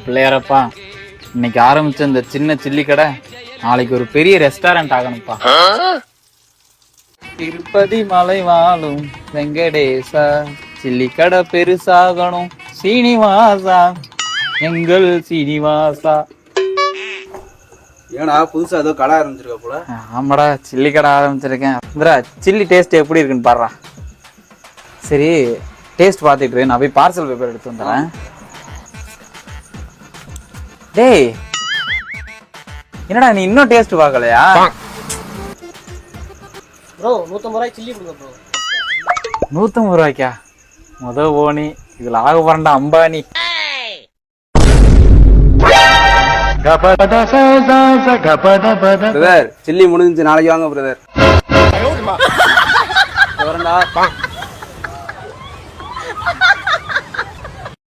பிள்ளையாரப்பா, இன்னைக்கு ஆரம்பிச்ச இந்த சின்ன சில்லி கடை நாளைக்கு ஒரு பெரிய ரெஸ்டாரண்ட் ஆகணும்ப்பா. திருப்பதி மலை வாழும் வெங்கடேசா, சில்லி கடை பெருசாகணும் சீனிவாசா, எங்கள் சீனிவாசா. ஏன்னா புதுசா ஏதோ கடை ஆரம்பிச்சிருக்க போல. ஆமாடா, சில்லி கடை ஆரம்பிச்சிருக்கேன். சில்லி டேஸ்ட் எப்படி இருக்குன்னு பாடுறா. சரி, டேஸ்ட் பார்த்துட்டு நான் போய் பார்சல் பேப்பர் எடுத்து வந்துடுறேன். டேய், என்னடா நீ இன்னும் டேஸ்ட் பார்க்கலையா? ப்ரோ 150 ரூபாய் சில்லி கொடுங்க ப்ரோ. 150 ரூபாய்க்கா? முத ஓனி இதுல ஆக போறண்டா அம்பானி. பிரதர், சில்லி முடிஞ்சு நாளைக்கு வாங்க பிரதர்.